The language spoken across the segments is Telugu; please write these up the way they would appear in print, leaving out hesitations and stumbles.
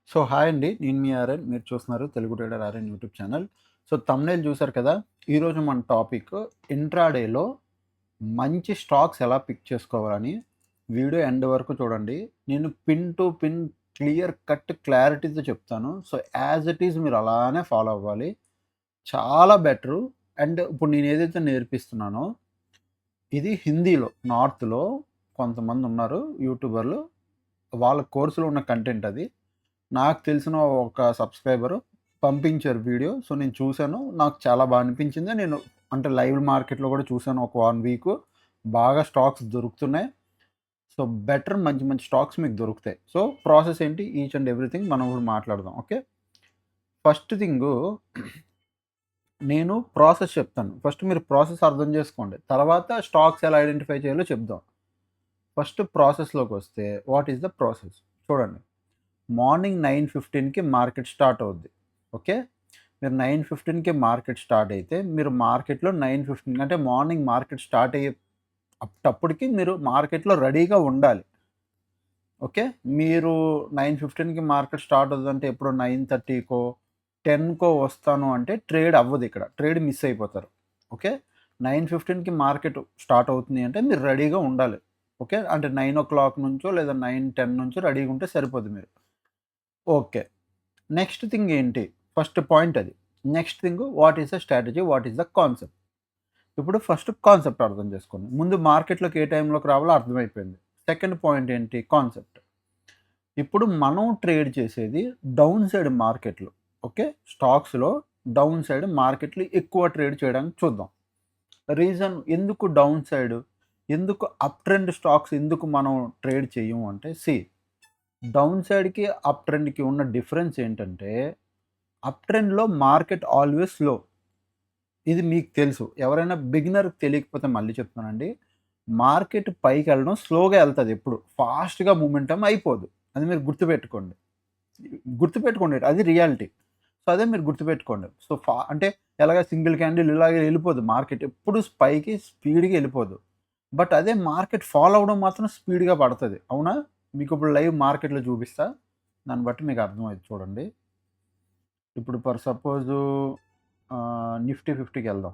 సో హాయ్ అండి. నేను మీ ఆర్‌ఎన్. మీరు చూస్తున్నారు Telugu trader RN YouTube channel. So thumbnail చూసారు కదా! ఈరోజు మన టాపిక్ ఇంట్రాడేలో మంచి స్టాక్స్ ఎలా పిక్ చేసుకోవాలని. వీడియో ఎండ్ వరకు చూడండి. నేను pin to pin clear cut క్లారిటీతో చెప్తాను. సో యాజ్ ఇట్ ఈజ్ మీరు అలానే ఫాలో అవ్వాలి. చాలా బెటరు. అండ్ ఇప్పుడు నేను ఏదైతే నేర్పిస్తున్నానో ఇది హిందీలో నార్త్‌లో కొంతమందున్నారు యూట్యూబర్లు. వాళ్ళ కోర్స్‌లో ఉన్న కంటెంట్ అది. నాకు తెలిసిన ఒక సబ్‌స్క్రైబరు పంపించారు వీడియో. సో, నేను చూసాను. నాకు చాలా బా అనిపించింది. నేను అంటే లైవ్ మార్కెట్‌లో కూడా చూసాను ఒక 1 వీకు. బాగా స్టాక్స్ దొరుకుతున్నాయి. సో, బెటర్ మంచి మంచి స్టాక్స్ మీకు దొరుకుతాయి. సో, ప్రాసెస్ ఏంటి? ఈచ్ అండ్ ఎవ్రీథింగ్ మనం ఇప్పుడు మాట్లాడదాం. ఓకే. ఫస్ట్ థింగు నేను ప్రాసెస్ చెప్తాను. ఫస్ట్ మీరు ప్రాసెస్ అర్థం చేసుకోండి. తర్వాత స్టాక్స్ ఎలా ఐడెంటిఫై చేయాలో చెప్దాం. ఫస్ట్ ప్రాసెస్‌లోకొస్తే వాట్ ఈస్ ద ప్రాసెస్? చూడండి. మార్నింగ్ 9:15కి మార్కెట్ స్టార్ట్ అవుద్ది. ఓకే. మీరు 9:15కి మార్కెట్ స్టార్ట్ అయితే మీరు మార్కెట్‌లో 9:15 అంటే మార్నింగ్ మార్కెట్ స్టార్ట్ అయ్యే అప్పటికి మీరు మార్కెట్‌లో రెడీగా ఉండాలి. ఓకే. మీరు 9:15కి మార్కెట్ స్టార్ట్ అవుతుందంటే ఎప్పుడో 9:30కో, 10కో వస్తాను అంటే ట్రేడ్ అవ్వదు ఇక్కడ. ట్రేడ్ మిస్ అయిపోతారు. ఓకే. 9:15కి మార్కెట్ స్టార్ట్ అవుతుంది అంటే మీరు రెడీగా ఉండాలి. ఓకే. అంటే 9:00 నుంచో లేదా 9, 10 నుంచో రెడీగా ఉంటే సరిపోద్ది మీరు. ఓకే. నెక్స్ట్ థింగ్ ఏంటి? ఫస్ట్ పాయింట్ అది. Next thing what is the strategy? What is the concept? ఇప్పుడు ఫస్ట్ కాన్సెప్ట్ అర్థం చేసుకోండి. ముందు మార్కెట్‌లోకి ఏ టైంలోకి రావాలో అర్థమైపోయింది. సెకండ్ పాయింట్ ఏంటి? కాన్సెప్ట్. ఇప్పుడు మనం ట్రేడ్ చేసేది డౌన్ సైడ్ మార్కెట్‌లో. ఓకే. స్టాక్స్‌లో డౌన్ సైడ్ మార్కెట్‌లో ఎక్కువ ట్రేడ్ చేయడానికి చూద్దాం. రీజన్ ఎందుకు డౌన్ సైడ్? ఎందుకు అప్ ట్రెండ్ స్టాక్స్ ఎందుకు మనం ట్రేడ్ చెయ్యము అంటే డౌన్ సైడ్‌కి, అప్ ట్రెండ్‌కి ఉన్న డిఫరెన్స్ ఏంటంటే అప్ ట్రెండ్‌లో మార్కెట్ ఆల్‌వేస్ స్లో. ఇది మీకు తెలుసు. ఎవరైనా బిగినర్‌కి తెలియకపోతే మళ్ళీ చెప్తానండి. మార్కెట్ పైకెళ్ళడం స్లోగా ఎళ్తది ఎప్పుడు. ఫాస్ట్‌గా మూమెంటమ్ అయిపోదు. అది మీరు గుర్తుపెట్టుకోండి. గుర్తుపెట్టుకోండి. అది రియాలిటీ. సో, అదే మీరు గుర్తుపెట్టుకోండి. సో, అంటే ఎలాగ సింగిల్ క్యాండిల్ ఇలాగే ఎళ్ళిపోదు. మార్కెట్ ఎప్పుడు పైకి స్పీడ్‌గా ఎళ్ళిపోదు. బట్ అదే మార్కెట్ ఫాల్ అవ్వడం మాత్రం స్పీడ్‌గా పడతది. అవునా? మీకిప్పుడు లైవ్ మార్కెట్‌లో చూపిస్తా. దాన్ని బట్టి మీకు అర్థమైద్ది చూడండి. ఇప్పుడు ఫర్ సపోజు నిఫ్టీ 50కెళ్దాం.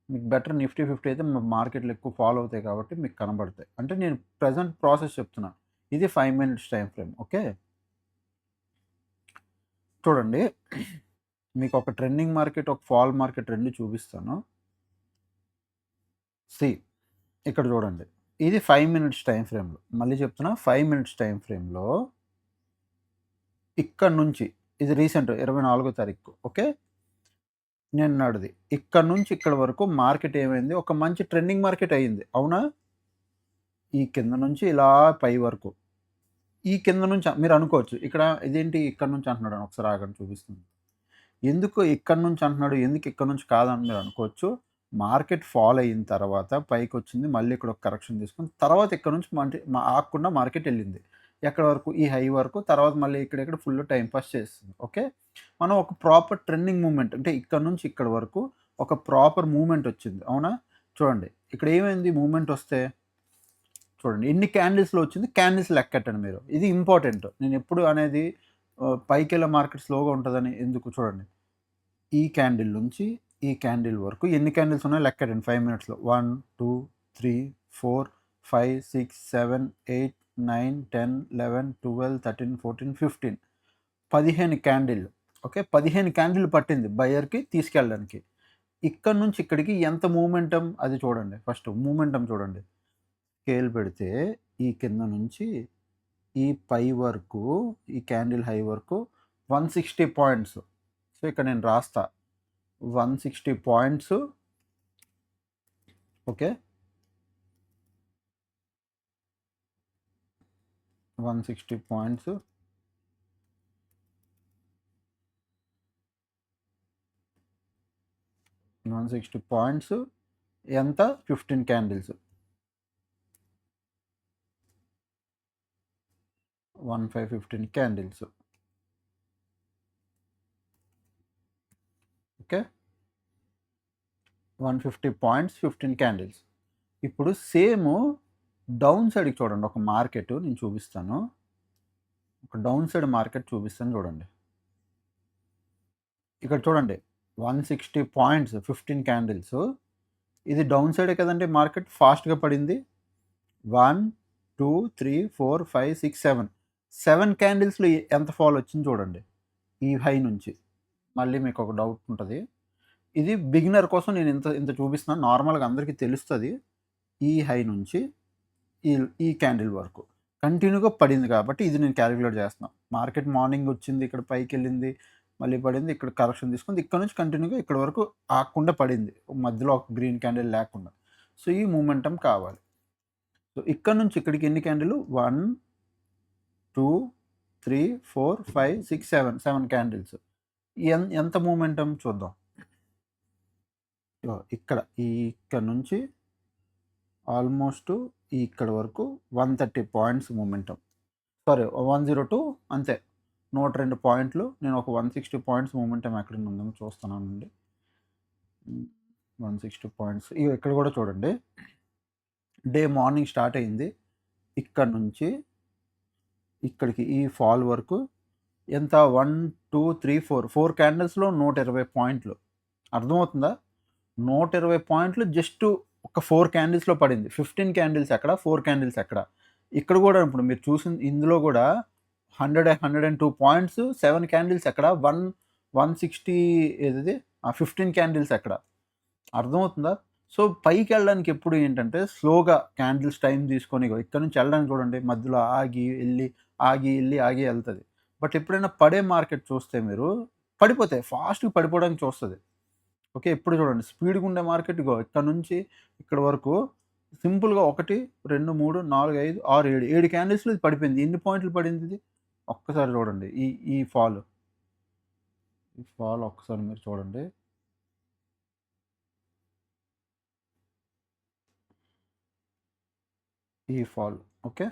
మీకు బెటర్ నిఫ్టీ 50 అయితే మార్కెట్‌లో ఎక్కువ ఫాలో అవుతాయి కాబట్టి మీకు కనబడతాయి. అంటే నేను ప్రెజెంట్ ప్రాసెస్ చెప్తున్నా. ఇది 5 మినిట్స్ టైమ్ ఫ్రేమ్. ఓకే. చూడండి. మీకు ఒక ట్రెండింగ్ మార్కెట్, ఒక ఫాల్ మార్కెట్ 2 చూపిస్తాను. సీ ఇక్కడ చూడండి. ఇది 5 మినిట్స్ టైమ్ ఫ్రేమ్‌లో. మళ్ళీ చెప్తున్నా 5 మినిట్స్ టైమ్ ఫ్రేమ్‌లో ఇక్కడి నుంచి ఇది రీసెంట్ 24 తారీఖు. ఓకే. నిన్నటిది. ఇక్కడి నుంచి ఇక్కడి వరకు మార్కెట్ ఏమైంది? ఒక మంచి ట్రెండింగ్ మార్కెట్ అయింది. అవునా? ఈ కింద నుంచి ఇలా పై వరకు. ఈ కింద నుంచి మీరు అనుకోవచ్చు. ఇక్కడ ఇదేంటి ఇక్కడి నుంచి అంటున్నాడని ఒకసారి ఆగండి చూపిస్తాను. ఎందుకు ఇక్కడి నుంచి అంటున్నాడు? ఎందుకు ఇక్కడి నుంచి కాదని మీరు అనుకోవచ్చు. మార్కెట్ ఫాల్ అయిన తర్వాత పైకొచ్చింది. మళ్ళీ ఇక్కడ ఒక కరెక్షన్ తీసుకొని తర్వాత ఇక్కడి నుంచి ఆగకుండా మార్కెట్ ఎళ్ళింది. ఎక్కడి వరకు? ఈ హై వరకు. తర్వాత మళ్ళీ ఇక్కడ ఫుల్ టైమ్ పాస్ చేస్తుంది. ఓకే. మనం ఒక ప్రాపర్ ట్రెండింగ్ మూవ్‌మెంట్ అంటే ఇక్కడి నుంచి ఇక్కడి వరకు ఒక ప్రాపర్ మూవ్‌మెంట్ వచ్చింది. అవునా? చూడండి. ఇక్కడ ఏమైంది మూవ్‌మెంట్ వస్తే? చూడండి. ఎన్ని క్యాండిల్స్‌లో వచ్చింది? క్యాండిల్స్ లెక్కెట్టండి మీరు. ఇది ఇంపార్టెంట్. నేనెప్పుడు అనేది పైకెళ్ళే మార్కెట్ స్లోగా ఉంటదని ఎందుకు చూడండి. ఈ క్యాండిల్ నుంచి ఈ క్యాండిల్ వరకు ఎన్ని క్యాండిల్స్ ఉన్నాయో లెక్కెట్టండి 5 మినిట్స్‌లో. 1, 2, 3, 4, 5, 6, 7, 8, 9, 10, 11, 12, 13, 14, 15. 15 క్యాండిల్‌లు. ఓకే. 15 క్యాండిల్‌లు పట్టింది బయర్‌కి తీసుకెళ్ళడానికి. ఇక్కడి నుంచి ఇక్కడికి ఎంత మూవ్‌మెంటమ్ అది చూడండి. ఫస్ట్ మూవ్‌మెంటమ్ చూడండి. స్కేల్ పెడితే ఈ కింద నుంచి ఈ పై వరకు ఈ క్యాండిల్ హై వరకు 160 పాయింట్స్. సో, ఇక్కడ నేను రాస్తా. 160 పాయింట్స్. ఓకే. 160 పాయింట్స్. 160 పాయింట్స్ ఎంత? 15 candles. 15 candles. Okay. 150 points, 15 candles. ఇప్పుడు సేము డౌన్ సైడ్‌కి చూడండి ఒక మార్కెట్ నేను చూపిస్తాను. ఒక డౌన్ సైడ్ మార్కెట్ చూపిస్తాను చూడండి. ఇక్కడ చూడండి 160 పాయింట్స్ 15 క్యాండిల్స్. ఇది డౌన్ సైడే కదండీ మార్కెట్ ఫాస్ట్‌గా పడింది. 1, 2, 3, 4, 5, 6, 7. 7 క్యాండిల్స్‌లో ఎంత ఫాల్ వచ్చింది చూడండి. ఈ హై నుంచి. మళ్ళీ మీకొక డౌట్ ఉంటది. ఇది బిగినర్ కోసం నేను ఇంత ఇంత చూపిస్తున్నాను. నార్మల్‌గా అందరికీ తెలుస్తది. ఈ హై నుంచి ఈ ఈ క్యాండిల్ వరకు. కంటిన్యూగా పడింది కాబట్టి ఇది నేను కాలిక్యులేట్ చేస్తున్నా. మార్కెట్ మార్నింగ్ వచ్చింది. ఇక్కడ పైకెళ్ళింది. మళ్ళీ పడింది. ఇక్కడ కరెక్షన్ తీసుకుంది. ఇక్కడ నుంచి కంటిన్యూగా ఇక్కడి వరకు ఆగకుండా పడింది. మధ్యలో ఒక గ్రీన్ క్యాండిల్ లేకుండా. సో, ఈ మొమెంటం కావాలి. సో, ఇక్కడ నుంచి ఇక్కడికి ఎన్ని క్యాండిల్ 1, 2, 3, 4, 5, 6, 7 7 క్యాండిల్స్. ఎంత మొమెంటం చూద్దాం. ఇక్కడ ఇక్కడ నుంచి ఆల్మోస్ట్ ఇక్కడ వరకు 130 పాయింట్స్ మొమెంటం. సారీ 102 అంతే. 102 పాయింట్లు. నేను ఒక 160 పాయింట్స్ మొమెంటం ఎక్కడ ఉందేమో చూస్తున్నానండి. 160 పాయింట్స్. ఇక్కడ కూడా చూడండి. డే మార్నింగ్ స్టార్ట్ అయింది. ఇక్కడ నుంచి ఇక్కడికి ఈ ఫాల్ వరకు ఎంత 1, 2, 3, 4 క్యాండిల్స్‌లో 120 పాయింట్లు. అర్థమవుతుందా? 120 పాయింట్లు జస్ట్ ఒక 4 క్యాండిల్స్‌లో పడింది. 15 క్యాండిల్స్ ఎక్కడ? 4 క్యాండిల్స్ ఎక్కడ? ఇక్కడ కూడా ఇప్పుడు మీరు చూసిన ఇందులో కూడా 102 పాయింట్స్ 7 క్యాండిల్స్ ఎక్కడ? 160 ఏదది 15 క్యాండిల్స్ ఎక్కడ? అర్థమవుతుందా? సో, పైకెళ్ళడానికి ఎప్పుడు ఏంటంటే స్లోగా క్యాండిల్స్ టైం తీసుకొని ఇక్కడ నుంచి వెళ్ళడానికి చూడండి మధ్యలో ఆగి, ఎళ్లి, ఆగి, ఎళ్లి, ఆగి ఎళ్తది. బట్ ఎప్పుడైనా పడే మార్కెట్ చూస్తే మీరు పడిపోతాయి. ఫాస్ట్‌గా పడిపోవడానికి చూస్తది. ఓకే. ఎప్పుడు చూడండి స్పీడ్‌గా ఉండే మార్కెట్ ఇక్కడ నుంచి ఇక్కడ వరకు సింపుల్‌గా 1, 2, 3, 4, 5, 6, 7 క్యాండిల్స్‌లో ఇది పడిపోయింది. ఎన్ని పాయింట్లు పడింది ఇది? ఒక్కసారి చూడండి. ఈ ఈ ఫాల్. ఈ ఫాల్ ఒక్కసారి మీరు చూడండి. ఈ ఫాల్. ఓకే.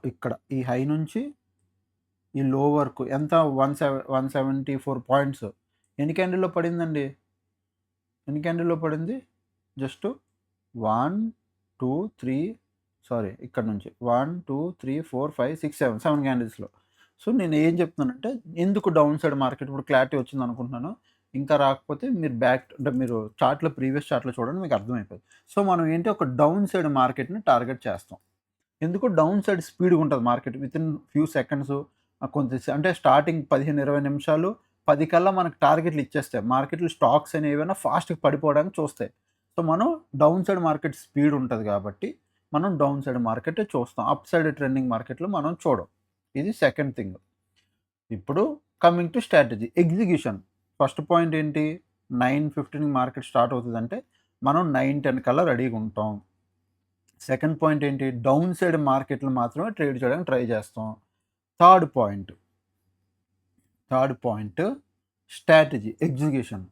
ఇక్కడ ఈ హై నుంచి ఈ లో వరకు ఎంత 174 పాయింట్స్. ఎన్ని క్యాండిల్‌లో పడిందండి? ఎన్ని క్యాండిల్‌లో పడింది? జస్ట్ 1, 2, 3 సారీ ఇక్కడ నుంచి 1, 2, 3, 4, 5, 6, 7 క్యాండిల్స్‌లో. సో, నేను ఏం చెప్తున్నానంటే ఎందుకు డౌన్ సైడ్ మార్కెట్ ఇప్పుడు క్లారిటీ వచ్చిందనుకుంటున్నాను. ఇంకా రాకపోతే మీరు అంటే మీరు చార్ట్‌లో ప్రీవియస్ చార్ట్‌లో చూడండి మీకు అర్థమైపోద్ది. సో, మనం ఏంటి ఒక డౌన్ సైడ్ మార్కెట్‌ని టార్గెట్ చేస్తాం. ఎందుకు డౌన్ సైడ్ స్పీడ్‌గా ఉంటది మార్కెట్. వితిన్ ఫ్యూ సెకండ్స్ అంటే స్టార్టింగ్ 15, 20 నిమిషాలు 10 కల్లా మనకు టార్గెట్లు ఇచ్చేస్తాయి. మార్కెట్‌లో స్టాక్స్ అనేవి ఏవైనా ఫాస్ట్‌గా పడిపోవడానికి చూస్తాయి. సో, మనం డౌన్ సైడ్ మార్కెట్ స్పీడ్ ఉంటది కాబట్టి మనం డౌన్ సైడ్ మార్కెటే చూస్తాం. అప్ సైడ్ ట్రెండింగ్ మార్కెట్‌లో మనం చూడం. ఇది సెకండ్ థింగ్. ఇప్పుడు coming to strategy. Execution. First point ఏంటి? 9:15 మార్కెట్ స్టార్ట్ అవుతదంటే మనం 9, 10 కల్లా రెడీగా ఉంటాం. సెకండ్ పాయింట్ ఏంటి? డౌన్ సైడ్ మార్కెట్‌లో మాత్రమే ట్రేడ్ చేయడానికి ట్రై చేస్తాం. Third point strategy, execution.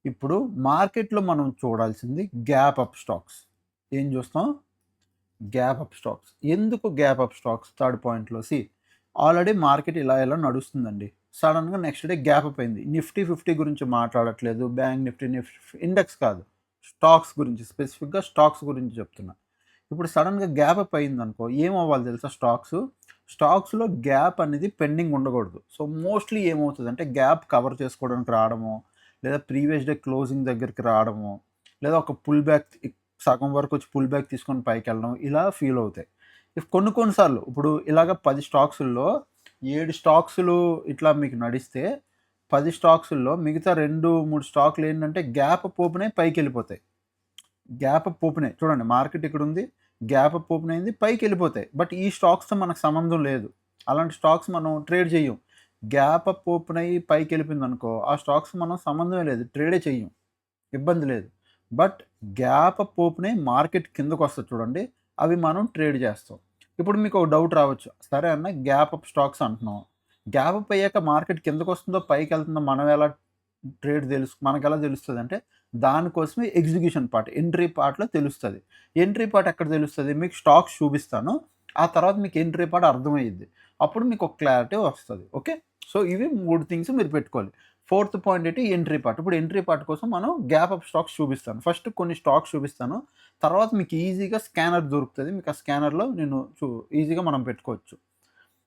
ఇప్పుడు మార్కెట్‌లో మనం చూడాల్సింది గ్యాప్ అప్ స్టాక్స్. ఏం చూస్తాం? Gap up stocks. ఎందుకు గ్యాప్ అప్ స్టాక్స్ థర్డ్ పాయింట్‌లో? ఆల్రెడీ మార్కెట్ ఇలా నడుస్తుందండి. సడెన్‌గా నెక్స్ట్ డే గ్యాప్ అప్ అయింది. నిఫ్టీ 50 గురించి మాట్లాడట్లేదు. బ్యాంక్ నిఫ్టీ ఇండెక్స్ కాదు. స్టాక్స్ గురించి స్పెసిఫిక్‌గా స్టాక్స్ గురించి చెప్తున్నా. ఇప్పుడు సడెన్‌గా గ్యాప్ అప్ అయిందనుకో ఏమవ్వాలి తెలుసా స్టాక్స్‌లో గ్యాప్ అనేది పెండింగ్ ఉండకూడదు. సో, మోస్ట్‌లీ ఏమవుతదంటే గ్యాప్ కవర్ చేసుకోవడానికి రావడమో, లేదా ప్రీవియస్ డే క్లోజింగ్ దగ్గరికి రావడమో, లేదా ఒక పుల్ బ్యాక్ సగం వరకు వచ్చి పుల్ బ్యాక్ తీసుకొని పైకెళ్ళడం ఇలా ఫీల్ అవుతాయి. కొన్ని సార్లు ఇప్పుడు ఇలాగ 10 స్టాక్సుల్లో 7 స్టాక్సులు ఇట్లా మీకు నడిస్తే 10 స్టాక్సుల్లో మిగతా 2, 3 స్టాక్‌లు ఏంటంటే గ్యాప్ అప్ ఓపెన్ అయ్యి పైకెళ్ళిపోతాయి. గ్యాప్ అప్ ఓపెన్ అయ్యి చూడండి మార్కెట్ ఇక్కడుంది. గ్యాప్ అప్ ఓపెన్ అయింది పైకెళ్ళిపోతాయి. బట్ ఈ స్టాక్స్‌తో మనకు సంబంధం లేదు. అలాంటి స్టాక్స్ మనం ట్రేడ్ చెయ్యం. గ్యాప్ అప్ ఓపెన్ అయ్యి పైకెళ్ళిపోయిందనుకో ఆ స్టాక్స్ మనం సంబంధమే లేదు. ట్రేడే చెయ్యం. ఇబ్బంది లేదు. బట్ గ్యాప్ అప్ ఓపెన్ అయ్యి మార్కెట్ కిందకొస్తది చూడండి. అవి మనం ట్రేడ్ చేస్తాం. ఇప్పుడు మీకు ఒక డౌట్ రావచ్చు. సరే అన్న గ్యాప్ అప్ స్టాక్స్ అంటున్నాం. గ్యాప్ అప్ అయ్యాక మార్కెట్ కిందకొస్తుందో పైకెళ్తుందో మనకెలా తెలుస్తదంటే దానికోసమే ఎగ్జిక్యూషన్ పార్ట్, ఎంట్రీ పార్ట్‌లో తెలుస్తది. ఎంట్రీ పార్ట్ ఎక్కడ తెలుస్తది? మీకు స్టాక్స్ చూపిస్తాను. ఆ తర్వాత మీకు ఎంట్రీ పార్ట్ అర్థమయ్యిద్ది. అప్పుడు మీకు ఒక క్లారిటీ వస్తది. ఓకే. సో, ఇవి 3 థింగ్స్ మీరు పెట్టుకోవాలి. ఫోర్త్ పాయింట్ ఏంటి ఎంట్రీ పార్ట్. ఇప్పుడు ఎంట్రీ పార్ట్ కోసం మనం గ్యాప్ అప్ స్టాక్స్ చూపిస్తాను. ఫస్ట్ కొన్ని స్టాక్స్ చూపిస్తాను. తర్వాత మీకు ఈజీగా స్కానర్ దొరుకుతది. మీకు ఆ స్కానర్‌లో నేను ఈజీగా మనం పెట్టుకోవచ్చు.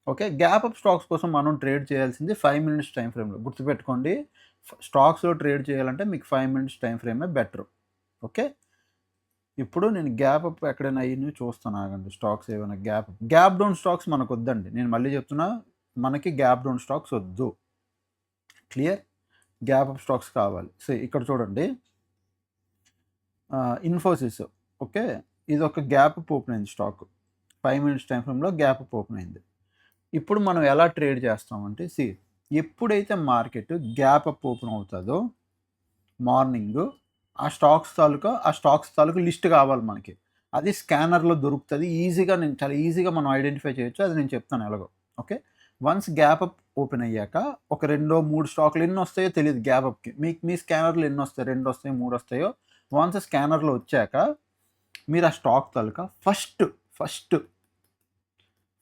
ఓకే. గ్యాప్ అప్ స్టాక్స్ కోసం మనం ట్రేడ్ చేయాల్సింది 5 మినిట్స్ టైమ్ ఫ్రేమ్‌లో. గుర్తుపెట్టుకోండి. స్టాక్స్‌లో ట్రేడ్ చేయాలంటే మీకు 5 మినిట్స్ టైమ్ ఫ్రేమే బెటర్. ఓకే. ఇప్పుడు నేను గ్యాప్ అప్ ఎక్కడైనా అయ్యినవి చూస్తాను ఆగండి. స్టాక్స్ ఏమైనా గ్యాప్ డౌన్ స్టాక్స్ మనకొద్దండి. నేను మళ్ళీ చెప్తున్నా, మనకి గ్యాప్ డౌన్ స్టాక్స్ వద్దు. క్లియర్? గ్యాప్ అప్ స్టాక్స్ కావాలి. సో, ఇక్కడ చూడండి. ఇన్ఫోసిస్. ఓకే. ఇదొక గ్యాప్ అప్ ఓపెన్ అయింది స్టాక్. 5 మినిట్స్ టైమ్ ఫ్రేమ్‌లో గ్యాప్ అప్ ఓపెన్ అయింది. ఇప్పుడు మనం ఎలా ట్రేడ్ చేస్తామంటే ఎప్పుడైతే మార్కెట్ గ్యాప్ అప్ ఓపెన్ అవుతదో మార్నింగు ఆ స్టాక్స్ తాలూకా లిస్ట్ కావాలి మనకి. అది స్కానర్‌లో దొరుకుతది. నేను చాలా ఈజీగా మనం ఐడెంటిఫై చేయొచ్చు. అది నేను చెప్తాను ఎలాగో. Okay. Once gap up open అయ్యాక ఒక 3 స్టాక్‌లు ఎన్నొస్తాయో తెలీదు గ్యాప్ అప్‌కి. మీ స్కానర్‌లో ఎన్నొస్తాయి? 2 వస్తాయో, 3 వస్తాయో వన్స్ స్కానర్‌లో వచ్చాక మీరు ఆ స్టాక్ తాలూకా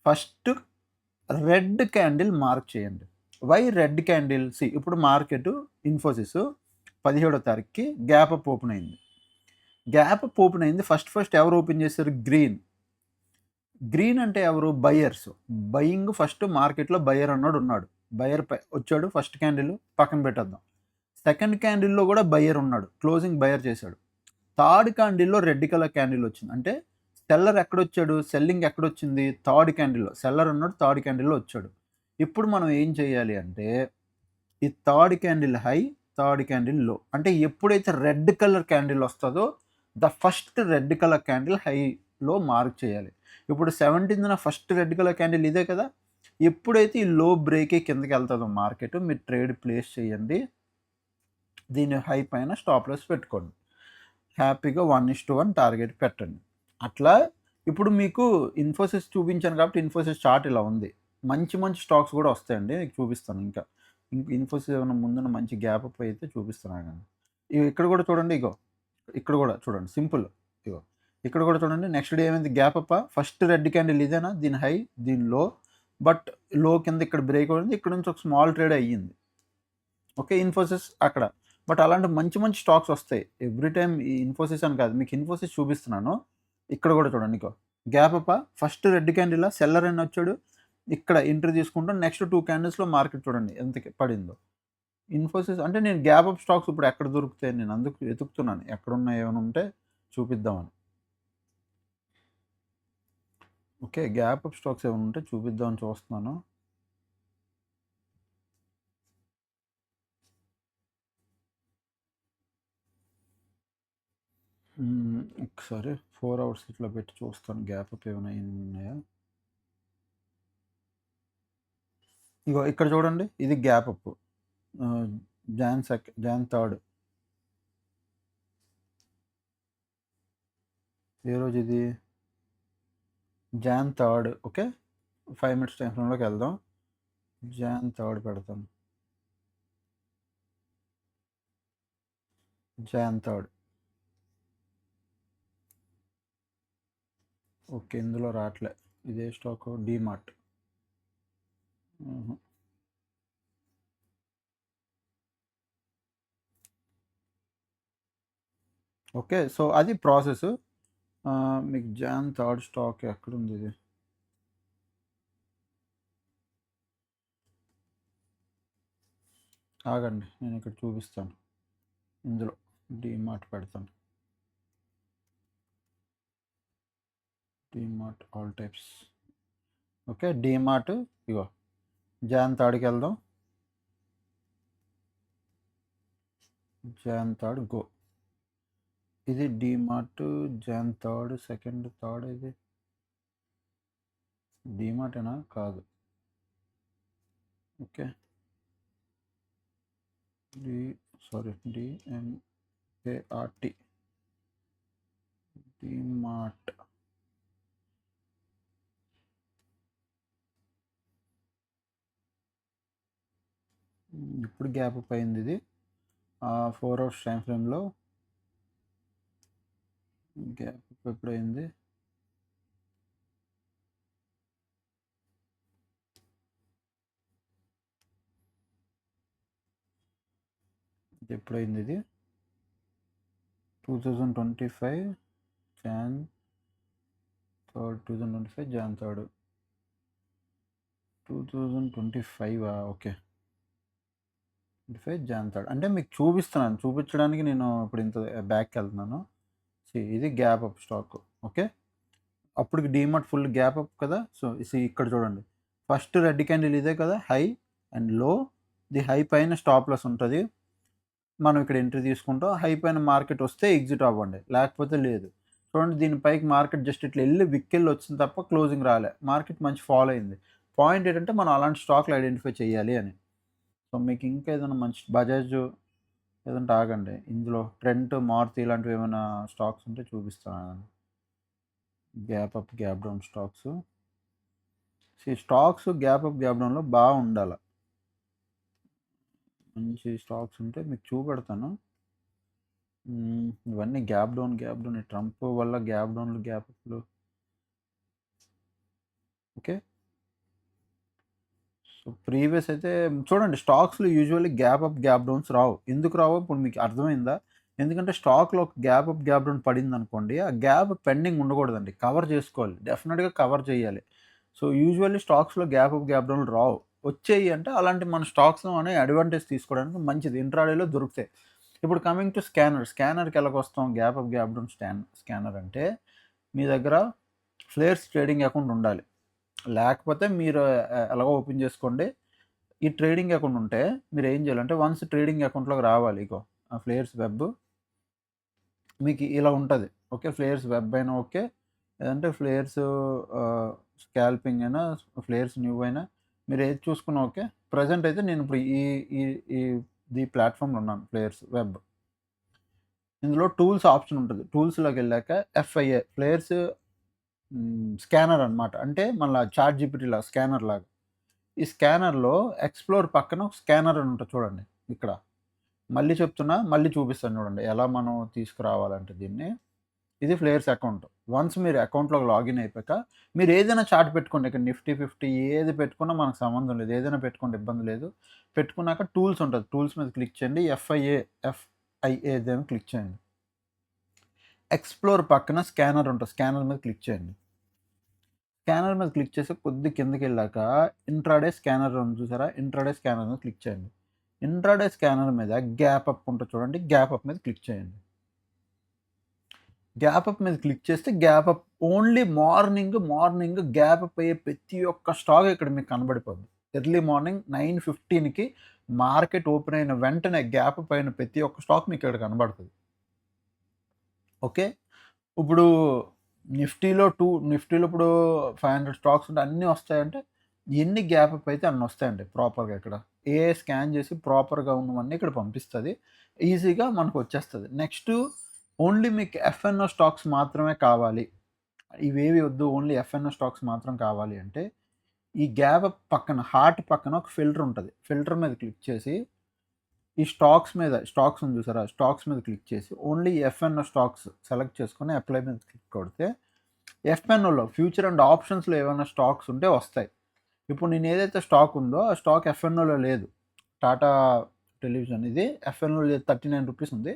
ఫస్ట్ రెడ్ క్యాండిల్ మార్క్ చేయండి. Why red candle? ఇప్పుడు మార్కెట్ ఇన్ఫోసిస్ 17వ తారీఖుకి గ్యాప్ అప్ ఓపెన్ అయింది. గ్యాప్ అప్ ఓపెన్ అయింది. ఫస్ట్ ఎవరు ఓపెన్ చేశారు? గ్రీన్ అంటే ఎవరు? బయర్స్. బయింగ్ ఫస్ట్ మార్కెట్‌లో బయర్ అన్నోడు ఉన్నాడు. బయర్ వచ్చాడు ఫస్ట్ క్యాండిల్ పక్కన పెట్టేద్దాం. సెకండ్ క్యాండిల్‌లో కూడా బయర్ ఉన్నాడు. క్లోజింగ్ బయర్ చేశాడు. థర్డ్ క్యాండిల్‌లో రెడ్ కలర్ క్యాండిల్ వచ్చింది. అంటే సెల్లర్ ఎక్కడొచ్చాడు? సెల్లింగ్ ఎక్కడొచ్చింది? థర్డ్ క్యాండిల్‌లో. సెల్లర్ ఉన్నాడు థర్డ్ క్యాండిల్‌లో వచ్చాడు. ఇప్పుడు మనం ఏం చేయాలి అంటే ఈ third candle high, third candle low. అంటే ఎప్పుడైతే రెడ్ కలర్ క్యాండిల్ వస్తదో the first red colour candle హైలో మార్క్ చేయాలి. ఇప్పుడు 17న ఫస్ట్ రెడ్ కలర్ క్యాండిల్ ఇదే కదా! ఎప్పుడైతే ఈ లో బ్రేక్ కిందకి వెళ్తదో మార్కెట్ మీరు ట్రేడ్ ప్లేస్ చేయండి. దీని హై పైన స్టాప్ లాస్ పెట్టుకోండి. హ్యాపీగా 1:1 టార్గెట్ పెట్టండి. అట్లా ఇప్పుడు మీకు ఇన్ఫోసిస్ చూపించాను కాబట్టి ఇన్ఫోసిస్ చార్ట్ ఇలా ఉంది. మంచి స్టాక్స్ కూడా వస్తాయండి. మీకు చూపిస్తాను ఇంకా. ఇన్ఫోసిస్ ఏమైనా ముందున మంచి గ్యాప్ అప్ అయితే చూపిస్తాను ఆగండి. ఇక్కడ కూడా చూడండి. ఇక్కడ కూడా చూడండి సింపుల్. ఇగో ఇక్కడ కూడా చూడండి. నెక్స్ట్ డే ఏమైంది? గ్యాప్ అప్పా? ఫస్ట్ రెడ్ క్యాండిల్ ఇదేనా? దీని హై, దీని లో. బట్ లో కింద ఇక్కడ బ్రేక్ అయింది. ఇక్కడ నుంచి ఒక స్మాల్ ట్రేడ్ అయ్యింది. ఓకే. ఇన్ఫోసిస్ అక్కడ. బట్ అలాంటి మంచి స్టాక్స్ వస్తాయి. ఎవ్రీ టైమ్ ఈ ఇన్ఫోసిస్ అని కాదు. మీకు ఇన్ఫోసిస్ చూపిస్తున్నాను. ఇక్కడ కూడా చూడండి. గ్యాప్ అప్పా? First red క్యాండిలా? సెల్లర్ అని వచ్చాడు. ఇక్కడ ఎంట్రీ తీసుకుంటాం. నెక్స్ట్ 2 క్యాండిల్స్‌లో మార్కెట్ చూడండి ఎంత పడిందో. ఇన్ఫోసిస్ అంటే నేను గ్యాప్ అప్ స్టాక్స్ ఇప్పుడు ఎక్కడ దొరుకుతాయని నేను అందుకు వెతుకుతున్నాను. ఎక్కడున్నాయి ఏమైనా ఉంటే చూపిద్దామని. ఓకే. గ్యాప్ అప్ స్టాక్స్ ఏమైనా ఉంటే చూపిద్దామని చూస్తున్నాను. ఒకసారి 4 అవర్స్ ఇట్లా పెట్టి చూస్తాను గ్యాప్ అప్ ఏమైనా ఉన్నాయా. ఇగో ఇక్కడ చూడండి. ఇది గ్యాప్ అప్. జాన్ 3. ఏ రోజు ఇది? జాన్ 3. ఓకే. 5 మినిట్స్ టైమ్ ఫ్రేమ్‌లోకి వెళ్దాం. జాన్ 3 పెడతాం. జాన్ 3. ఓకే. ఇందులో రావట్లే. ఇదే స్టాకు డీమార్ట్. ఓకే. సో, అది ప్రాసెస్. మీకు జాన్ 3 స్టాక్ ఎక్కడుంది ఇది? ఆగండి. నేను ఇక్కడ చూపిస్తాను. ఇందులో డీమార్ట్ పెడతాను. DMart all types. Okay. DMart ఇగో జాన్ 3కి వెళ్దాం. Jan 3 go. ఇది డీమార్ట్ జాన్ 3 సెకండ్ 3 ఇది డీమార్టేనా? కాదు. ఓకే. DMART డీమార్ట్. ఇప్పుడు గ్యాప్ అప్ అయింది ఇది. 4 అవర్స్ టైం ఫ్రేమ్‌లో గ్యాప్ అప్ ఎప్పుడైంది? ఎప్పుడైంది ఇది? 2025 జాన్ 3, 2025 జాన్ 3, 2025 ఓకే. 25 జాన్ 3 అంటే మీకు చూపిస్తున్నాను. చూపించడానికి నేను ఇప్పుడు ఇంత బ్యాక్‌కెళ్తున్నాను. ఇది గ్యాప్ అప్ స్టాక్. ఓకే. అప్పటికి డీమార్ట్ ఫుల్ గ్యాప్ అప్ కదా! సో, ఇక్కడ చూడండి. ఫస్ట్ రెడ్ క్యాండిల్ ఇదే కదా! హై అండ్ లో. ది హై పైన స్టాప్ లాస్ ఉంటది. మనం ఇక్కడ ఎంట్రీ తీసుకుంటాం. హై పైన మార్కెట్ వస్తే ఎగ్జిట్ అవ్వండి. లేకపోతే లేదు. చూడండి దీని పైకి మార్కెట్ జస్ట్ ఇట్లా ఎళ్లి విక్కెళ్ళి వచ్చింది తప్ప క్లోజింగ్ రాలే. మార్కెట్ మంచి ఫాల్ అయింది. పాయింట్ ఏంటంటే మనం అలాంటి స్టాక్‌లు ఐడెంటిఫై చేయాలి అని. సో, మీకు ఇంకా ఏదైనా మంచి బజాజ్ ఏదంటే ఆగండి. ఇందులో ట్రెంట్, మారుతి ఇలాంటివి ఏమైనా స్టాక్స్ ఉంటే చూపిస్తాను. Gap up, gap down stocks. Stocks gap up, gap డౌన్‌లో బాగుండాల. మంచి స్టాక్స్ ఉంటే మీకు చూపెడతాను. ఇవన్నీ gap down, gap down. Trump వల్ల గ్యాప్ డౌన్‌లు, గ్యాప్ అప్‌లు. ఓకే. సో, ప్రీవియస్ అయితే చూడండి స్టాక్స్‌లో usually gap up, gap downs రావు. ఎందుకు రావో ఇప్పుడు మీకు అర్థమైందా? ఎందుకంటే స్టాక్‌లో ఒక గ్యాప్ అప్, గ్యాప్ డౌన్ పడిందనుకోండి, ఆ గ్యాప్ పెండింగ్ ఉండకూడదండి. కవర్ చేసుకోవాలి. డెఫినిట్‌గా కవర్ చేయాలి. సో, యూజువల్లీ స్టాక్స్‌లో గ్యాప్ అప్, గ్యాప్ డౌన్‌లు రావు. వచ్చేయి అంటే అలాంటి మన స్టాక్స్‌లోనే అడ్వాంటేజ్ తీసుకోవడానికి మంచిది. ఇంట్రాడేలో దొరుకుతాయి. ఇప్పుడు కమింగ్ టు స్కానర్. స్కానర్‌కి ఎలాగొస్తాం? Gap up, gap down scanner అంటే మీ దగ్గర ఫ్లేర్స్ ట్రేడింగ్ అకౌంట్ ఉండాలి. లేకపోతే మీరు ఎలాగో ఓపెన్ చేసుకోండి. ఈ ట్రేడింగ్ అకౌంట్ ఉంటే మీరు ఏం చేయాలంటే వన్స్ ట్రేడింగ్ అకౌంట్‌లోకి రావాలి. ఇగో ఫ్లేయర్స్ వెబ్ మీకు ఇలా ఉంటది. ఓకే. ఫ్లేయర్స్ వెబ్ అయినా ఓకే. లేదంటే ఫ్లేయర్స్ స్కాల్పింగ్ అయినా, ఫ్లేయర్స్ న్యూ అయినా మీరు ఏది చూసుకున్నా ఓకే. ప్రెజెంట్ అయితే నేను ఇప్పుడు ఈ ఈ ఈ ఈ ప్లాట్‌ఫామ్‌లో ఉన్నాను ఫ్లేయర్స్ వెబ్. ఇందులో టూల్స్ ఆప్షన్ ఉంటది. టూల్స్‌లోకెళ్ళాక ఎఫ్ఐఏ ఫ్లేయర్స్ స్కానర్ అనమాట. అంటే మళ్ళా చాట్ జీపీటీలా స్కానర్ లాగా. ఈ స్కానర్‌లో ఎక్స్‌ప్లోర్ పక్కన ఒక స్కానర్ అని ఉంటది చూడండి ఇక్కడ. మళ్ళీ చెప్తున్నా, మళ్ళీ చూపిస్తాను చూడండి. ఎలా మనం తీసుకురావాలంటే దీన్ని. ఇది ఫ్లేయర్స్ అకౌంట్. వన్స్ మీరు అకౌంట్‌లోకి లాగిన్ అయిపోయాక మీరు ఏదైనా చార్ట్ పెట్టుకోండి. ఇక్కడ నిఫ్టీ 50 ఏది పెట్టుకున్నా మనకు సంబంధం లేదు. ఏదైనా పెట్టుకోండి ఇబ్బంది లేదు. పెట్టుకున్నాక టూల్స్ ఉంటది. టూల్స్ మీద క్లిక్ చేయండి. ఎఫ్ఐఏ దేని క్లిక్ చేయండి. ఎక్స్‌ప్లోర్ పక్కన స్కానర్ ఉంటది. స్కానర్ మీద క్లిక్ చేయండి. స్కానర్ మీద క్లిక్ చేసి కొద్ది కిందకెళ్ళాక ఇంట్రాడే స్కానర్ ఉంది చూసారా? ఇంట్రాడే స్కానర్ మీద క్లిక్ చేయండి. ఇంట్రాడే స్కానర్ మీద గ్యాప్ అప్ ఉంటది చూడండి. గ్యాప్ అప్ మీద క్లిక్ చేయండి. గ్యాప్ అప్ మీద క్లిక్ చేస్తే gap up only morning gap up అయ్యే ప్రతి ఒక్క స్టాక్ ఇక్కడ మీకు కనబడిపోద్ది. ఎర్లీ మార్నింగ్ 9:15కి మార్కెట్ ఓపెన్ అయిన వెంటనే గ్యాప్ అప్ అయిన ప్రతి ఒక్క స్టాక్ మీకు ఇక్కడ కనబడుతది. ఓకే. ఇప్పుడు నిఫ్టీలో ఇప్పుడు 500 స్టాక్స్ ఉంటే అన్నీ వస్తాయంటే ఎన్ని గ్యాప్ అప్ అయితే అన్ని వస్తాయండి ప్రాపర్‌గా ఇక్కడ. స్కాన్ చేసి ప్రాపర్‌గా ఉన్నవన్నీ ఇక్కడ పంపిస్తది. ఈజీగా మనకు వచ్చేస్తది. నెక్స్టు ఓన్లీ మీకు ఎఫ్ఎన్ఓ స్టాక్స్ మాత్రమే కావాలి. ఇవేవి వద్దు. ఓన్లీ ఎఫ్ఎన్ఓ స్టాక్స్ మాత్రం కావాలి అంటే ఈ గ్యాప్ అప్ పక్కన హార్ట్ పక్కన ఒక ఫిల్టర్ ఉంటది. ఫిల్టర్ మీద క్లిక్ చేసి ఈ స్టాక్స్ ఉంది చూసారా? స్టాక్స్ మీద క్లిక్ చేసి ఓన్లీ ఎఫ్ఎన్ఓ స్టాక్స్ సెలెక్ట్ చేసుకొని అప్లై మీద క్లిక్ కొడితే ఎఫ్ఎన్ఓలో ఫ్యూచర్ అండ్ ఆప్షన్స్‌లో ఏమైనా స్టాక్స్ ఉంటే వస్తాయి. ఇప్పుడు నేను ఏదైతే స్టాక్ ఉందో ఆ స్టాక్ ఎఫ్ఎన్ఓలో లేదు. టాటా టెలివిజన్ ఇది ఎఫ్ఎన్ఓలో లేదు. ₹39 ఉంది.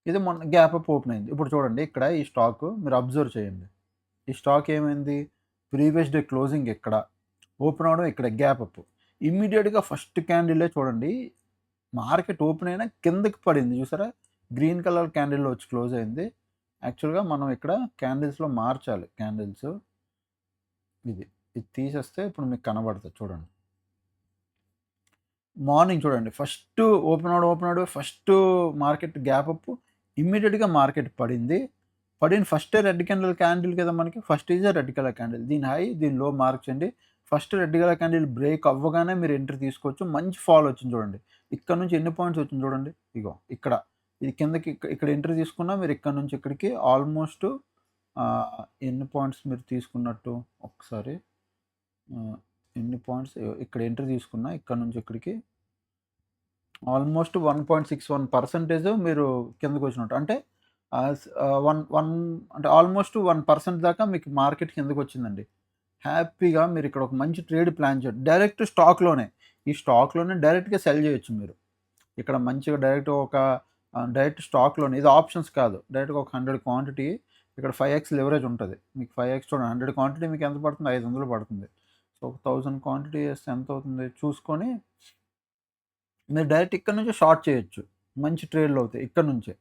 ఇది మొన్న గ్యాప్ అప్ ఓపెన్ అయింది. ఇప్పుడు చూడండి ఇక్కడ ఈ స్టాక్ మీరు అబ్జర్వ్ చేయండి. ఈ స్టాక్ ఏమైంది? ప్రీవియస్ డే క్లోజింగ్ ఇక్కడ. ఓపెన్ అవ్వడం ఇక్కడ గ్యాప్ అప్. ఇమ్మీడియేట్‌గా ఫస్ట్ క్యాండిలే చూడండి మార్కెట్ ఓపెన్ అయినా కిందకి పడింది చూసారా? గ్రీన్ కలర్ క్యాండిల్‌లో వచ్చి క్లోజ్ అయింది. యాక్చువల్‌గా మనం ఇక్కడ క్యాండిల్స్‌లో మార్చాలి క్యాండిల్స్. ఇది తీసేస్తే ఇప్పుడు మీకు కనబడుతది చూడండి. మార్నింగ్ చూడండి ఫస్ట్ ఓపెన్ అవ్వడం ఫస్ట్ మార్కెట్ గ్యాప్ అప్ ఇమ్మీడియేట్‌గా మార్కెట్ పడింది. ఫస్టే రెడ్ క్యాండిల్ కదా మనకి. First is red colour candle. దీని హై, దీని లో మార్క్ చేయండి. First red colour candle break అవ్వగానే మీరు ఎంట్రీ తీసుకోవచ్చు. మంచి ఫాల్ వచ్చింది చూడండి. ఇక్కడ నుంచి ఎన్ని పాయింట్స్ వచ్చింది చూడండి. ఇగో ఇక్కడ. ఇది కిందకి ఇక్కడ ఎంట్రీ తీసుకున్నా మీరు ఇక్కడ నుంచి ఇక్కడికి ఆల్మోస్ట్ ఎన్ని పాయింట్స్ మీరు తీసుకున్నట్టు ఒకసారి ఎన్ని పాయింట్స్ ఇక్కడ ఎంట్రీ తీసుకున్నా ఇక్కడ నుంచి ఇక్కడికి ఆల్మోస్ట్ 1.61% మీరు కిందకొచ్చినట్టు. అంటే అంటే ఆల్మోస్ట్ 1% దాకా మీకు మార్కెట్ కిందకొచ్చిందండి. హ్యాపీగా మీరు ఇక్కడ ఒక మంచి ట్రేడ్ ప్లాన్ చేయండి. డైరెక్ట్ స్టాక్‌లోనే. ఈ స్టాక్‌లోనే డైరెక్ట్‌గా సెల్ చేయొచ్చు మీరు. ఇక్కడ మంచిగా డైరెక్ట్ స్టాక్‌లోనే ఇది ఆప్షన్స్ కాదు. డైరెక్ట్‌గా ఒక 100 క్వాంటిటీ ఇక్కడ 5x లెవరేజ్ ఉంటది. మీకు 5x చూడండి 100 క్వాంటిటీ మీకు ఎంత పడుతుంది? 500 పడుతుంది. సో, ఒక 1000 క్వాంటిటీ చేస్తే ఎంతవుతుంది చూసుకొని మీరు డైరెక్ట్ ఇక్కడ నుంచే షార్ట్ చేయొచ్చు. మంచి ట్రేడ్‌లు అవుతాయి ఇక్కడ నుంచే.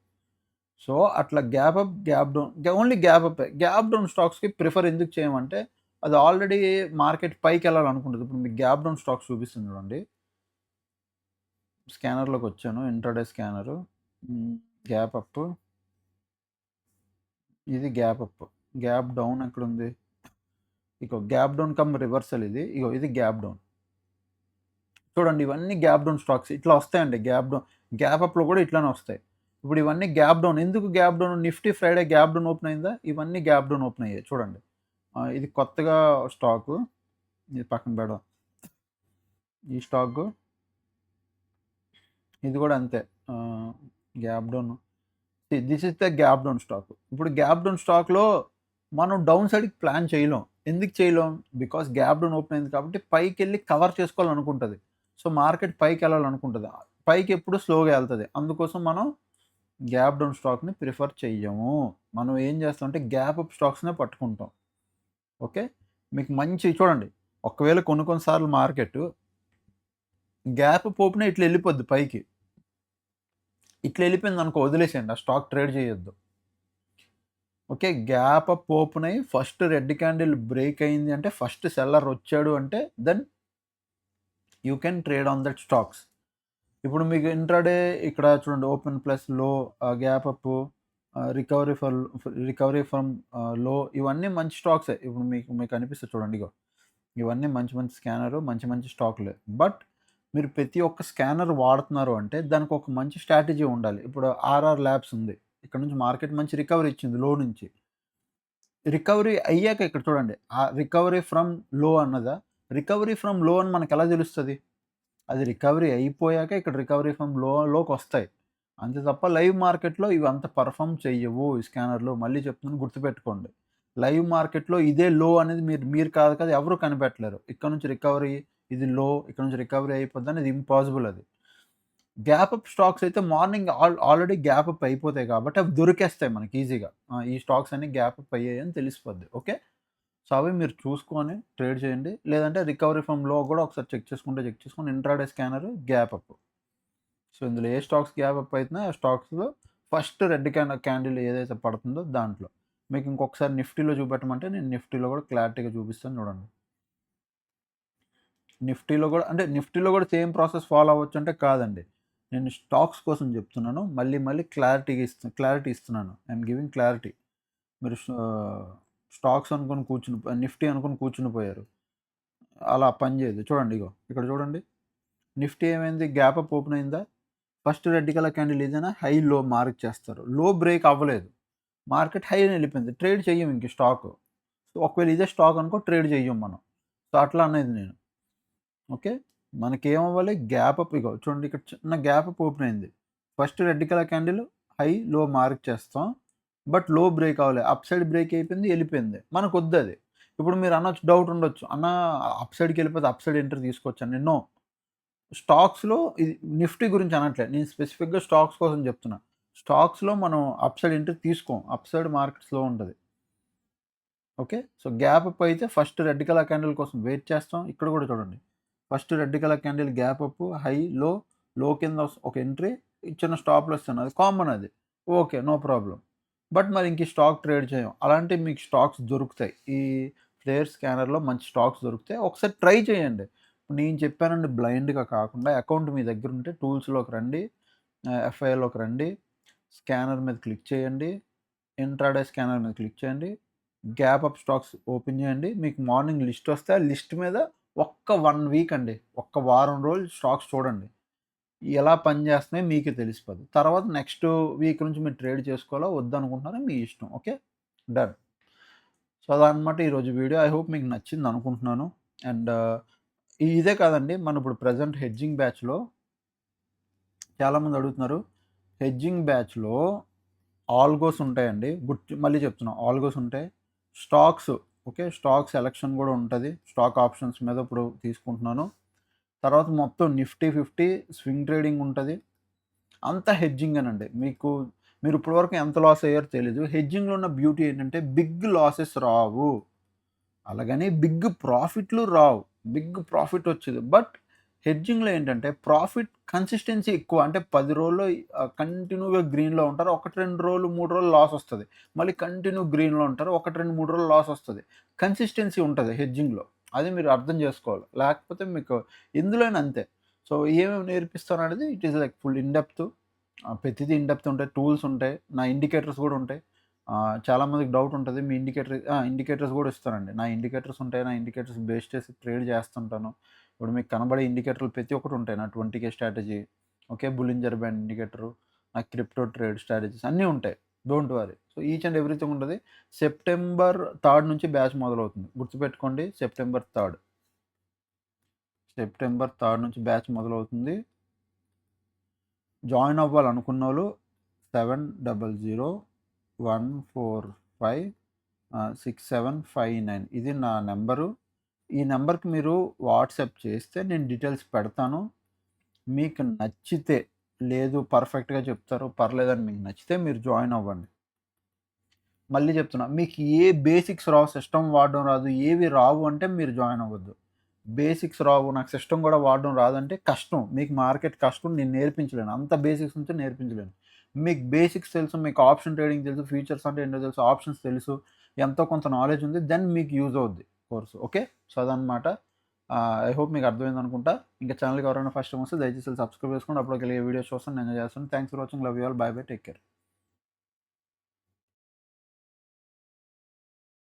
సో, అట్లా gap up, gap down only gap అప్పే. గ్యాప్ డౌన్ స్టాక్స్‌కి ప్రిఫర్ ఎందుకు చేయమంటే అది ఆల్రెడీ మార్కెట్ పైకెళ్ళాలనుకుంటది. ఇప్పుడు మీకు గ్యాప్ డౌన్ స్టాక్స్ చూపిస్తుంది చూడండి. స్కానర్‌లోకొచ్చాను. Intraday scanner. Gap up. ఇది గ్యాప్ అప్. గ్యాప్ డౌన్ ఎక్కడుంది? ఇగో గ్యాప్ డౌన్ కమ్ రివర్సల్ ఇది. ఇగో ఇది గ్యాప్ డౌన్. చూడండి ఇవన్నీ గ్యాప్ డౌన్ స్టాక్స్. ఇట్లా వస్తాయండి గ్యాప్ డౌన్. గ్యాప్ అప్‌లో కూడా ఇట్లానే వస్తాయి. ఇప్పుడు ఇవన్నీ గ్యాప్ డౌన్. ఎందుకు gap down? Nifty Friday gap down open అయిందా? ఇవన్నీ గ్యాప్ డౌన్ ఓపెన్ అయ్యాయి చూడండి. ఇది కొత్తగా స్టాకు. ఇది పక్కన పెడదాం. ఈ స్టాకు. ఇది కూడా అంతే. Gap down. This is the gap down stock. ఇప్పుడు గ్యాప్ డౌన్ స్టాక్‌లో మనం డౌన్ సైడ్‌కి ప్లాన్ చేయలేం. ఎందుకు చేయలేం? బికాస్ గ్యాప్ డౌన్ ఓపెన్ అయింది కాబట్టి పైకెళ్ళి కవర్ చేసుకోవాలనుకుంటది. సో, మార్కెట్ పైకెళ్ళాలనుకుంటది. పైకి ఎప్పుడు స్లోగా ఎళ్తది. అందుకోసం మనం గ్యాప్ డౌన్ స్టాక్‌ని ప్రిఫర్ చెయ్యము. మనం ఏం చేస్తామంటే గ్యాప్ అప్ స్టాక్స్‌నే పట్టుకుంటాం. ఓకే. మీకు మంచి చూడండి. ఒకవేళ కొన్ని సార్లు మార్కెట్ గ్యాప్ అప్ ఓపెన్ ఇట్లా ఎళ్ళిపోద్ది పైకి. ఇట్లా ఎళ్ళిపోయిందనుకో వదిలేసేయండి. ఆ స్టాక్ ట్రేడ్ చేయొద్దు. ఓకే. గ్యాప్ అప్ ఓపెన్ అయ్యి ఫస్ట్ రెడ్ క్యాండిల్ బ్రేక్ అయింది అంటే ఫస్ట్ సెల్లర్ వచ్చాడు అంటే then you can trade on that stocks. ఇప్పుడు మీకు ఇంట్రాడే ఇక్కడ చూడండి open plus low gap up recovery from low ఇవన్నీ మంచి స్టాక్సే. ఇప్పుడు మీకు అనిపిస్తది చూడండి ఇగో. ఇవన్నీ మంచి స్కానరు మంచి స్టాకులే. బట్ మీరు ప్రతి ఒక్క స్కానర్ వాడుతున్నారు అంటే దానికి ఒక మంచి స్ట్రాటజీ ఉండాలి. ఇప్పుడు ఆర్ఆర్ ల్యాబ్స్ ఉంది. ఇక్కడ నుంచి మార్కెట్ మంచి రికవరీ ఇచ్చింది లో నుంచి. రికవరీ అయ్యాక ఇక్కడ చూడండి. రికవరీ ఫ్రమ్ లో అన్నదా? రికవరీ ఫ్రమ్ లో అని మనకెలా తెలుస్తది? అది రికవరీ అయిపోయాక ఇక్కడ రికవరీ ఫ్రమ్ లోకొస్తాయి. అంతే తప్ప లైవ్ మార్కెట్‌లో ఇవి అంత పెర్ఫార్మ్ చెయ్యవు ఈ స్కానర్‌లు. మళ్ళీ చెప్తున్నాను గుర్తుపెట్టుకోండి. లైవ్ మార్కెట్‌లో ఇదే లో అనేది మీరు కాదు కదా! ఎవరు కనిపెట్టలేరు. ఇక్కడ నుంచి రికవరీ ఇది లో, ఇక్కడ నుంచి రికవరీ అయిపోద్దని ఇది ఇంపాసిబుల్ అది. గ్యాప్ అప్ స్టాక్స్ అయితే మార్నింగ్ ఆల్రెడీ గ్యాప్ అప్ అయిపోతాయి కాబట్టి అవి దొరికేస్తాయి మనకి ఈజీగా. ఈ స్టాక్స్ అన్నీ గ్యాప్ అప్ అయ్యాయని తెలిసిపోద్ది. ఓకే. సో, అవి మీరు చూసుకొని ట్రేడ్ చేయండి. లేదంటే రికవరీ ఫ్రమ్ లో కూడా ఒకసారి చెక్ చేసుకొని intraday scanner gap up. So, ఇందులో ఏ స్టాక్స్ గ్యాప్ అప్ అయితున్నాయో ఆ స్టాక్స్‌లో ఫస్ట్ రెడ్ క్యాండిల్ ఏదైతే పడుతుందో దాంట్లో. మీకు ఇంకొకసారి నిఫ్టీలో చూపెట్టమంటే నేను నిఫ్టీలో కూడా క్లారిటీగా చూపిస్తాను చూడండి. నిఫ్టీలో కూడా సేమ్ ప్రాసెస్ ఫాలో అవ్వచ్చు అంటే కాదండి. నేను స్టాక్స్ కోసం చెప్తున్నాను. మళ్ళీ క్లారిటీ ఇస్తున్నాను. I'm giving clarity. మీరు స్టాక్స్ అనుకోని నిఫ్టీ అనుకోని కూర్చునిపోయారు. అలా పనిచేయదు. చూడండి ఇగో ఇక్కడ చూడండి. నిఫ్టీ ఏమైంది? గ్యాప్ అప్ ఓపెన్ అయిందా? ఫస్ట్ రెడ్ కలర్ క్యాండిల్ ఏదైనా హై, లో మార్క్ చేస్తారు. లో బ్రేక్ అవ్వలేదు. మార్కెట్ హైని ఎళ్ళిపోయింది. ట్రేడ్ చెయ్యం ఇంక స్టాకు. సో, ఒకవేళ ఇదే స్టాక్ అనుకో ట్రేడ్ చెయ్యం మనం. సో, అట్లా అనేది నేను. ఓకే. మనకేమవ్వాలి? గ్యాప్ అప్ ఇగో చూడండి ఇక్కడ చిన్న గ్యాప్ అప్ ఓపెన్ అయింది. First red colour candle high, లో మార్క్ చేస్తాం. బట్ లో బ్రేక్ అవ్వలే. అప్ సైడ్ బ్రేక్ అయిపోయింది, ఎళ్ళిపోయింది. మనకొద్దది. ఇప్పుడు మీరు అనొచ్చు డౌట్ ఉండొచ్చు. అన్నా అప్ సైడ్‌కెళ్ళిపోతే అప్ సైడ్ ఎంట్రీ తీసుకోవచ్చండి. నో. స్టాక్స్‌లో ఇది నిఫ్టీ గురించి అనట్లే. నేను స్పెసిఫిక్‌గా స్టాక్స్ కోసం చెప్తున్నా. స్టాక్స్‌లో మనం అప్ సైడ్ ఎంట్రీ తీసుకోం. అప్ సైడ్ మార్కెట్ స్లో ఉంటది. ఓకే. సో, గ్యాప్ అప్ అయితే ఫస్ట్ రెడ్ కలర్ క్యాండిల్ కోసం వెయిట్ చేస్తాం. ఇక్కడ కూడా చూడండి. First red colour candle gap up, high, low కింద ఒక ఎంట్రీ, చిన్న స్టాప్ లాస్ అది కామన్ అది. ఓకే. No problem. బట్ మరి ఇంక ఈ స్టాక్ ట్రేడ్ చేయం. అలాంటివి మీకు స్టాక్స్ దొరుకుతాయి. ఈ ఫ్లేర్ స్కానర్‌లో మంచి స్టాక్స్ దొరుకుతాయి. ఒకసారి ట్రై చేయండి. నేను చెప్పానండి బ్లైండ్‌గా కాకుండా అకౌంట్ మీ దగ్గర ఉంటే టూల్స్‌లోకి రండి. ఎఫ్ఐఎల్‌లోకి రండి. స్కానర్ మీద క్లిక్ చేయండి. ఇంట్రాడే స్కానర్ మీద క్లిక్ చేయండి. గ్యాప్ అప్ స్టాక్స్ ఓపెన్ చేయండి. మీకు మార్నింగ్ లిస్ట్ వస్తే ఆ లిస్ట్ మీద ఒక్క 1 వీక్ అండి. ఒక్క వారం రోజులు స్టాక్స్ చూడండి. ఎలా పనిచేస్తున్నాయో మీకే తెలిసిపోద్ది. తర్వాత నెక్స్ట్ వీక్ నుంచి మీరు ట్రేడ్ చేసుకోవాలా వద్దనుకుంటున్నారో మీ ఇష్టం. ఓకే. డన్. సో, అదనమాట ఈరోజు వీడియో. ఐ హోప్ మీకు నచ్చిందనుకుంటున్నాను. అండ్ ఇదే కాదండి మనం ఇప్పుడు ప్రెజెంట్ హెడ్జింగ్ బ్యాచ్‌లో చాలామంది అడుగుతున్నారు. హెడ్జింగ్ బ్యాచ్‌లో ఆల్గోస్ ఉంటాయండి. మళ్ళీ చెప్తున్నా ఆల్గోస్ ఉంటాయి. Stocks okay. స్టాక్ సెలక్షన్ కూడా ఉంటది. స్టాక్ ఆప్షన్స్ మీద ఇప్పుడు తీసుకుంటున్నాను. తర్వాత మొత్తం నిఫ్టీ 50 స్వింగ్ ట్రేడింగ్ ఉంటది. అంతా హెడ్జింగ్ అనండి. మీరు ఇప్పటివరకు ఎంత లాస్ అయ్యారో తెలీదు. హెడ్జింగ్‌లో ఉన్న బ్యూటీ ఏంటంటే బిగ్ లాసెస్ రావు. అలాగని బిగ్ ప్రాఫిట్‌లు రావు. బిగ్ ప్రాఫిట్ వచ్చేది. బట్ హెడ్జింగ్‌లో ఏంటంటే ప్రాఫిట్ కన్సిస్టెన్సీ ఎక్కువ. అంటే 10 రోజుల్లో కంటిన్యూ‌గా గ్రీన్‌లో ఉంటారు. 1, 2 రోజులు, 3 రోజులు లాస్ వస్తది. మళ్ళీ కంటిన్యూ గ్రీన్‌లో ఉంటారు. 1, 2, 3 రోజులు లాస్ వస్తది. కన్సిస్టెన్సీ ఉంటది హెడ్జింగ్‌లో. అది మీరు అర్థం చేసుకోవాలి. లేకపోతే మీకు ఎందులోనైనా అంతే. సో, ఏమేమి నేర్పిస్తాననేది it is like full in depth. ప్రతిదీ ఇన్ డెప్త్ ఉంటాయి. టూల్స్ ఉంటాయి. నా ఇండికేటర్స్ కూడా ఉంటాయి. చాలామందికి డౌట్ ఉంటది. మీ ఇండికేటర్స్ గూడా ఇస్తానండి. నా ఇండికేటర్స్ ఉంటాయి. నా ఇండికేటర్స్ బేస్ చేసి ట్రేడ్ చేస్తుంటాను. ఇప్పుడు మీకు కనబడే ఇండికేటర్లు ప్రతి ఒక్కటి ఉంటాయి. నా 20K strategy, okay. Bollinger band indicator, నా క్రిప్టో ట్రేడ్ స్ట్రాటజీస్ అన్నీ ఉంటాయి. Don't worry. So, each and everything ఉంటది. సెప్టెంబర్ 3 నుంచి బ్యాచ్ మొదలవుతుంది. గుర్తుపెట్టుకోండి సెప్టెంబర్ 3. సెప్టెంబర్ 3 నుంచి బ్యాచ్ మొదలవుతుంది. జాయిన్ అవ్వాలనుకున్నోళ్ళు 7001456759 ఇది నా నంబరు. ఈ నంబర్‌కి మీరు వాట్సాప్ చేస్తే నేను డీటెయిల్స్ పెడతాను. మీకు నచ్చితే, లేదు పర్ఫెక్ట్‌గా చెప్తారు, పర్లేదని మీకు నచ్చితే మీరు జాయిన్ అవ్వండి. మళ్ళీ చెప్తున్నా, మీకు ఏ బేసిక్స్ రావు, సిస్టమ్ వాడడం రాదు, ఏవి రావు అంటే మీరు జాయిన్ అవ్వద్దు. బేసిక్స్ రావు, నాకు సిస్టమ్ గూడా వాడడం రాదంటే కష్టం. మీకు మార్కెట్ కష్టం, నేను నేర్పించలేను. అంత బేసిక్స్ నుంచి నేర్పించలేను. మీకు బేసిక్స్ తెలుసు, మీకు ఆప్షన్ ట్రేడింగ్ తెలుసు, ఫ్యూచర్స్ అంటే ఏంటో తెలుసు, ఆప్షన్స్ తెలుసు, ఎంతో కొంత నాలెడ్జ్ ఉంది. దెన్ మీకు యూజ్ అవుద్ది కోర్సు. ఓకే. సో, అదనమాట. ఐ హోప్ మీకు అర్థమైందనుకుంటా. ఇంకా ఛానల్‌కి ఎవరైనా ఫస్ట్ టైమ్ వస్తే దయచేసి సబ్స్క్రైబ్ చేసుకోండి. అప్పటికెళ్ళి ఏ వీడియోస్ చూస్తాను, నేను ఎంజాయ్ చేస్తాను. Thanks for watching. Love you all. By by. Take care.